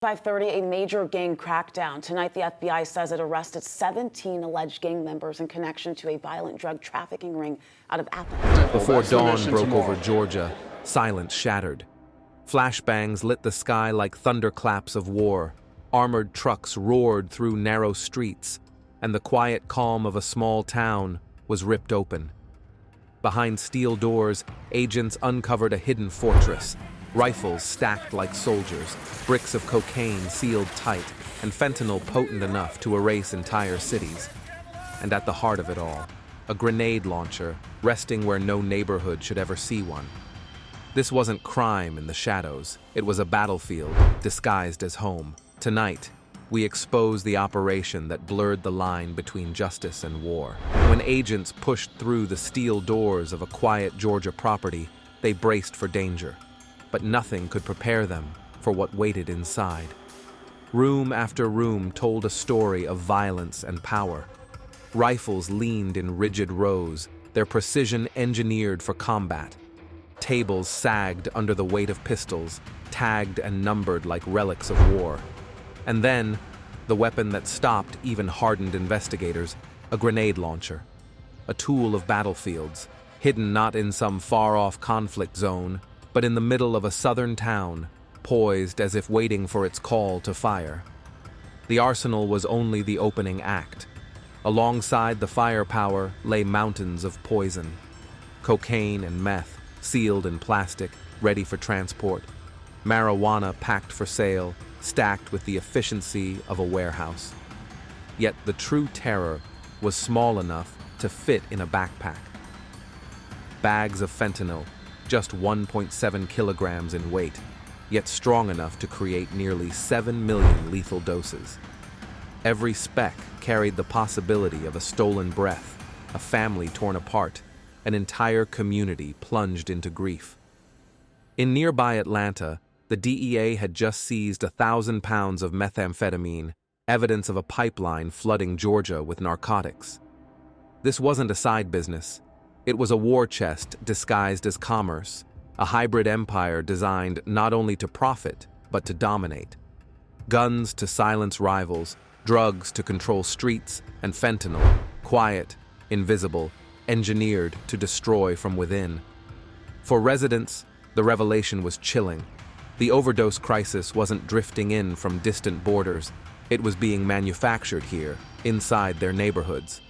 5:30, a major gang crackdown. Tonight, the FBI says it arrested 17 alleged gang members in connection to a violent drug trafficking ring out of Athens. Before dawn broke over Georgia, silence shattered. Flashbangs lit the sky like thunderclaps of war. Armored trucks roared through narrow streets, and the quiet calm of a small town was ripped open. Behind steel doors, agents uncovered a hidden fortress. Rifles stacked like soldiers, bricks of cocaine sealed tight, and fentanyl potent enough to erase entire cities. And at the heart of it all, a grenade launcher resting where no neighborhood should ever see one. This wasn't crime in the shadows. It was a battlefield disguised as home. Tonight, we expose the operation that blurred the line between justice and war. When agents pushed through the steel doors of a quiet Georgia property, they braced for danger. But nothing could prepare them for what waited inside. Room after room told a story of violence and power. Rifles leaned in rigid rows, their precision engineered for combat. Tables sagged under the weight of pistols, tagged and numbered like relics of war. And then, the weapon that stopped even hardened investigators, a grenade launcher. A tool of battlefields, hidden not in some far-off conflict zone, but in the middle of a southern town, poised as if waiting for its call to fire. The arsenal was only the opening act. Alongside the firepower lay mountains of poison. Cocaine and meth, sealed in plastic, ready for transport. Marijuana packed for sale, stacked with the efficiency of a warehouse. Yet the true terror was small enough to fit in a backpack. Bags of fentanyl, just 1.7 kilograms in weight, yet strong enough to create nearly 7 million lethal doses. Every speck carried the possibility of a stolen breath, a family torn apart, an entire community plunged into grief. In nearby Atlanta, the DEA had just seized 1,000 pounds of methamphetamine, evidence of a pipeline flooding Georgia with narcotics. This wasn't a side business. It was a war chest disguised as commerce, a hybrid empire designed not only to profit, but to dominate. Guns to silence rivals, drugs to control streets, and fentanyl, quiet, invisible, engineered to destroy from within. For residents, the revelation was chilling. The overdose crisis wasn't drifting in from distant borders. It was being manufactured here, inside their neighborhoods.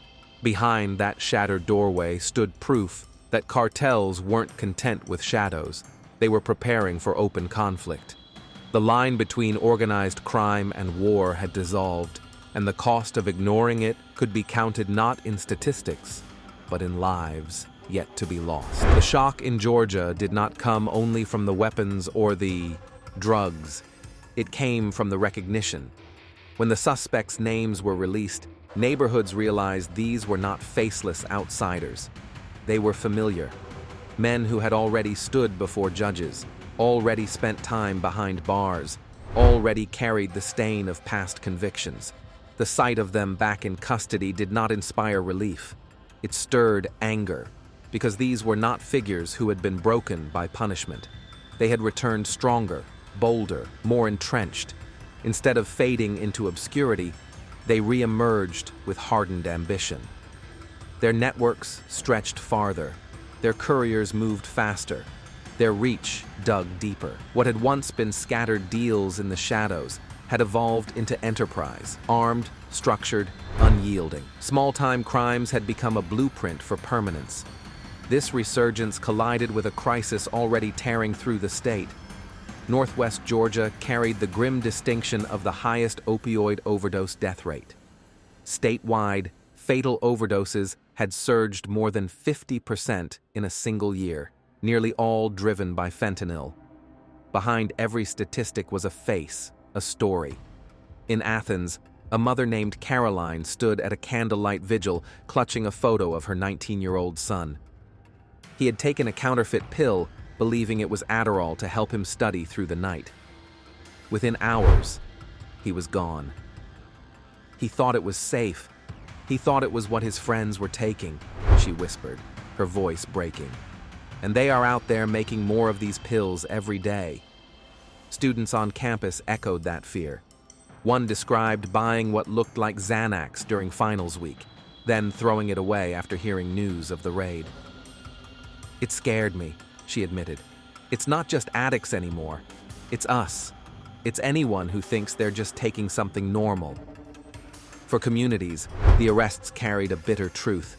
Behind that shattered doorway stood proof that cartels weren't content with shadows. They were preparing for open conflict. The line between organized crime and war had dissolved, and the cost of ignoring it could be counted not in statistics, but in lives yet to be lost. The shock in Georgia did not come only from the weapons or the drugs. It came from the recognition. When the suspects' names were released, neighborhoods realized these were not faceless outsiders. They were familiar. Men who had already stood before judges, already spent time behind bars, already carried the stain of past convictions. The sight of them back in custody did not inspire relief. It stirred anger, because these were not figures who had been broken by punishment. They had returned stronger, bolder, more entrenched. Instead of fading into obscurity, they re-emerged with hardened ambition. Their networks stretched farther. Their couriers moved faster. Their reach dug deeper. What had once been scattered deals in the shadows had evolved into enterprise, armed, structured, unyielding. Small-time crimes had become a blueprint for permanence. This resurgence collided with a crisis already tearing through the state. Northwest Georgia carried the grim distinction of the highest opioid overdose death rate. Statewide, fatal overdoses had surged more than 50% in a single year, nearly all driven by fentanyl. Behind every statistic was a face, a story. In Athens, a mother named Caroline stood at a candlelight vigil clutching a photo of her 19-year-old son. He had taken a counterfeit pill, believing it was Adderall to help him study through the night. Within hours, he was gone. He thought it was safe. He thought it was what his friends were taking, she whispered, her voice breaking. And they are out there making more of these pills every day. Students on campus echoed that fear. One described buying what looked like Xanax during finals week, then throwing it away after hearing news of the raid. "It scared me," she admitted. "It's not just addicts anymore. It's us. It's anyone who thinks they're just taking something normal." For communities, the arrests carried a bitter truth.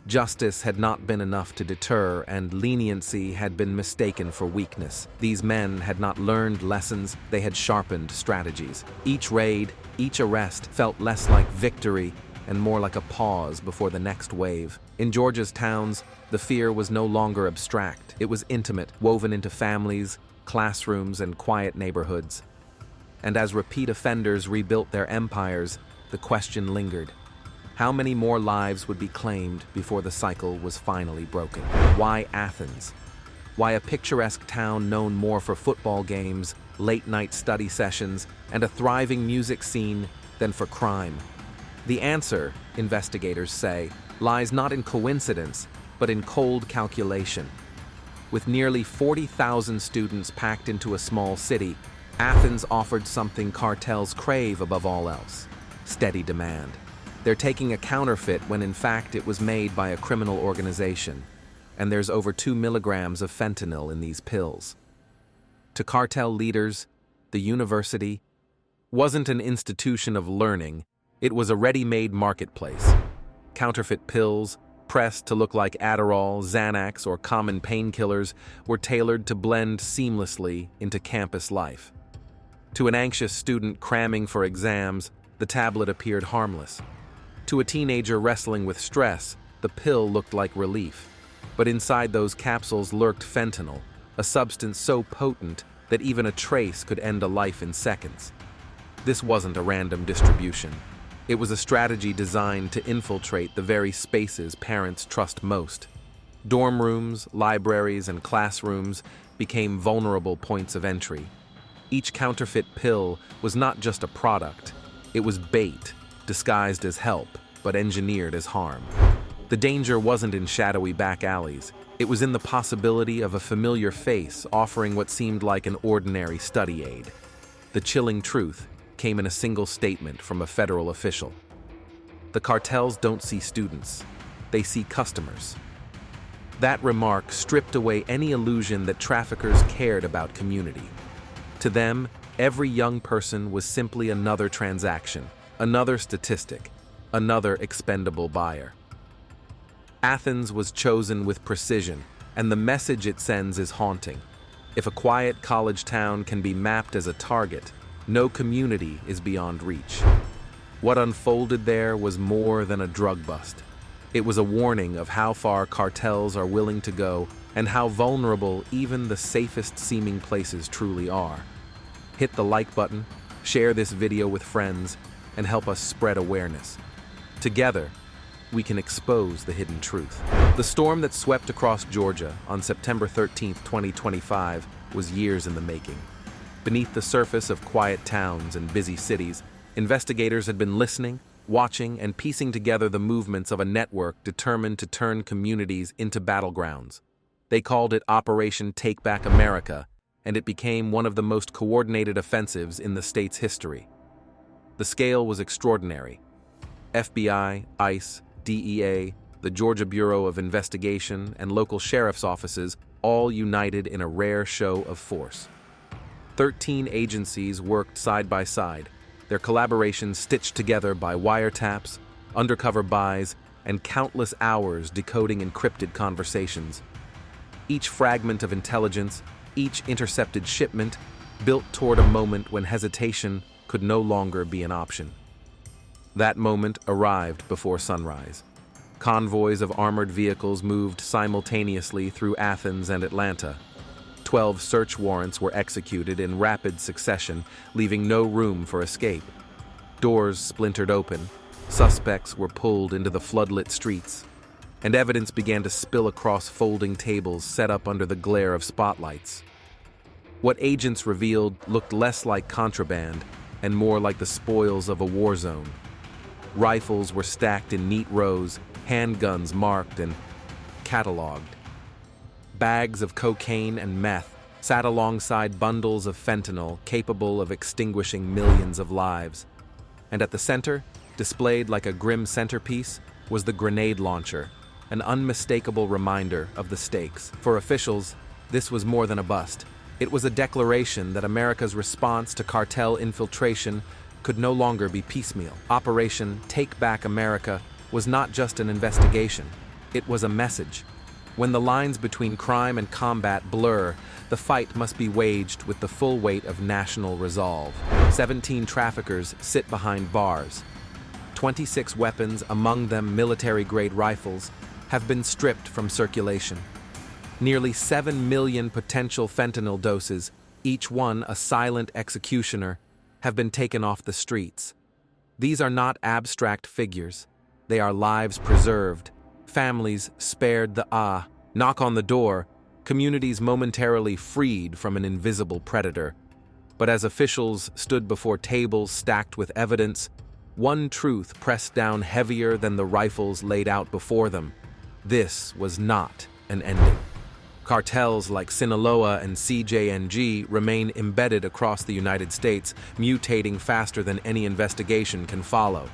Justice had not been enough to deter, and leniency had been mistaken for weakness. These men had not learned lessons, they had sharpened strategies. Each raid, each arrest felt less like victory and more like a pause before the next wave. In Georgia's towns, the fear was no longer abstract. It was intimate, woven into families, classrooms, and quiet neighborhoods. And as repeat offenders rebuilt their empires, the question lingered. How many more lives would be claimed before the cycle was finally broken? Why Athens? Why a picturesque town known more for football games, late-night study sessions, and a thriving music scene than for crime? The answer, investigators say, lies not in coincidence, but in cold calculation. With nearly 40,000 students packed into a small city, Athens offered something cartels crave above all else: steady demand. They're taking a counterfeit when in fact it was made by a criminal organization, and there's over 2 milligrams of fentanyl in these pills. To cartel leaders, the university wasn't an institution of learning, it was a ready-made marketplace. Counterfeit pills, pressed to look like Adderall, Xanax, or common painkillers, were tailored to blend seamlessly into campus life. To an anxious student cramming for exams, the tablet appeared harmless. To a teenager wrestling with stress, the pill looked like relief. But inside those capsules lurked fentanyl, a substance so potent that even a trace could end a life in seconds. This wasn't a random distribution. It was a strategy designed to infiltrate the very spaces parents trust most. Dorm rooms, libraries, and classrooms became vulnerable points of entry. Each counterfeit pill was not just a product, it was bait, disguised as help, but engineered as harm. The danger wasn't in shadowy back alleys. It was in the possibility of a familiar face offering what seemed like an ordinary study aid. The chilling truth came in a single statement from a federal official. The cartels don't see students, they see customers. That remark stripped away any illusion that traffickers cared about community. To them, every young person was simply another transaction, another statistic, another expendable buyer. Athens was chosen with precision, and the message it sends is haunting. If a quiet college town can be mapped as a target, no community is beyond reach. What unfolded there was more than a drug bust. It was a warning of how far cartels are willing to go and how vulnerable even the safest seeming places truly are. Hit the like button, share this video with friends, and help us spread awareness. Together, we can expose the hidden truth. The storm that swept across Georgia on September 13, 2025, was years in the making. Beneath the surface of quiet towns and busy cities, investigators had been listening, watching, and piecing together the movements of a network determined to turn communities into battlegrounds. They called it Operation Takeback America, and it became one of the most coordinated offensives in the state's history. The scale was extraordinary. FBI, ICE, DEA, the Georgia Bureau of Investigation, and local sheriff's offices all united in a rare show of force. 13 agencies worked side by side, their collaboration stitched together by wiretaps, undercover buys, and countless hours decoding encrypted conversations. Each fragment of intelligence, each intercepted shipment, built toward a moment when hesitation could no longer be an option. That moment arrived before sunrise. Convoys of armored vehicles moved simultaneously through Athens and Atlanta. 12 search warrants were executed in rapid succession, leaving no room for escape. Doors splintered open, suspects were pulled into the floodlit streets, and evidence began to spill across folding tables set up under the glare of spotlights. What agents revealed looked less like contraband and more like the spoils of a war zone. Rifles were stacked in neat rows, handguns marked and cataloged. Bags of cocaine and meth sat alongside bundles of fentanyl capable of extinguishing millions of lives. And at the center, displayed like a grim centerpiece, was the grenade launcher, an unmistakable reminder of the stakes. For officials, this was more than a bust. It was a declaration that America's response to cartel infiltration could no longer be piecemeal. Operation Takeback America was not just an investigation, it was a message. When the lines between crime and combat blur, the fight must be waged with the full weight of national resolve. 17 traffickers sit behind bars. 26 weapons, among them military-grade rifles, have been stripped from circulation. Nearly 7 million potential fentanyl doses, each one a silent executioner, have been taken off the streets. These are not abstract figures. They are lives preserved, families spared the knock on the door, communities momentarily freed from an invisible predator. But as officials stood before tables stacked with evidence, one truth pressed down heavier than the rifles laid out before them. This was not an ending. Cartels like Sinaloa and CJNG remain embedded across the United States, mutating faster than any investigation can follow.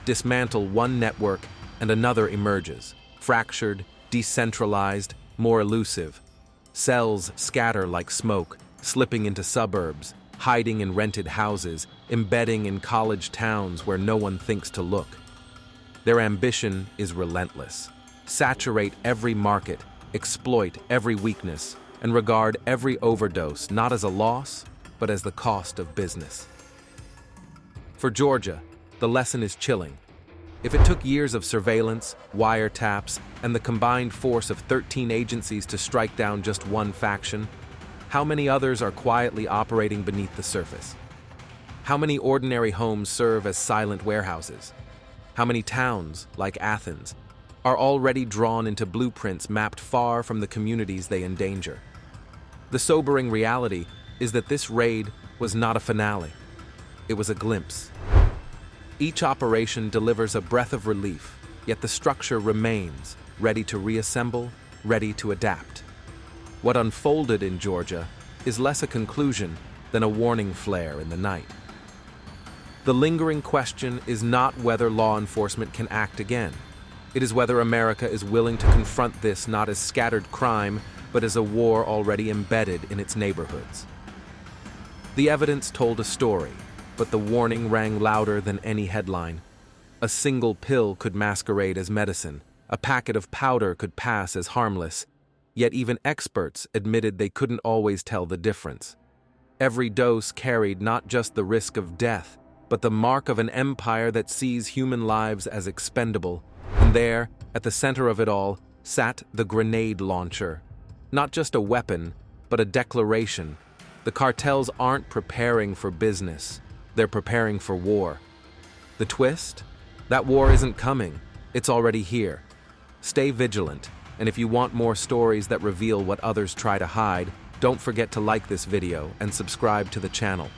Dismantle one network and another emerges, fractured, decentralized, more elusive. Cells scatter like smoke, slipping into suburbs, hiding in rented houses, embedding in college towns where no one thinks to look. Their ambition is relentless. Saturate every market, exploit every weakness, and regard every overdose not as a loss, but as the cost of business. For Georgia, the lesson is chilling. If it took years of surveillance, wiretaps, and the combined force of 13 agencies to strike down just one faction, how many others are quietly operating beneath the surface? How many ordinary homes serve as silent warehouses? How many towns, like Athens, are already drawn into blueprints mapped far from the communities they endanger? The sobering reality is that this raid was not a finale. It was a glimpse. Each operation delivers a breath of relief, yet the structure remains, ready to reassemble, ready to adapt. What unfolded in Georgia is less a conclusion than a warning flare in the night. The lingering question is not whether law enforcement can act again. It is whether America is willing to confront this not as scattered crime, but as a war already embedded in its neighborhoods. The evidence told a story, but the warning rang louder than any headline. A single pill could masquerade as medicine. A packet of powder could pass as harmless. Yet even experts admitted they couldn't always tell the difference. Every dose carried not just the risk of death, but the mark of an empire that sees human lives as expendable. And there, at the center of it all, sat the grenade launcher. Not just a weapon, but a declaration. The cartels aren't preparing for business. They're preparing for war. The twist? That war isn't coming. It's already here. Stay vigilant, and if you want more stories that reveal what others try to hide, don't forget to like this video and subscribe to the channel.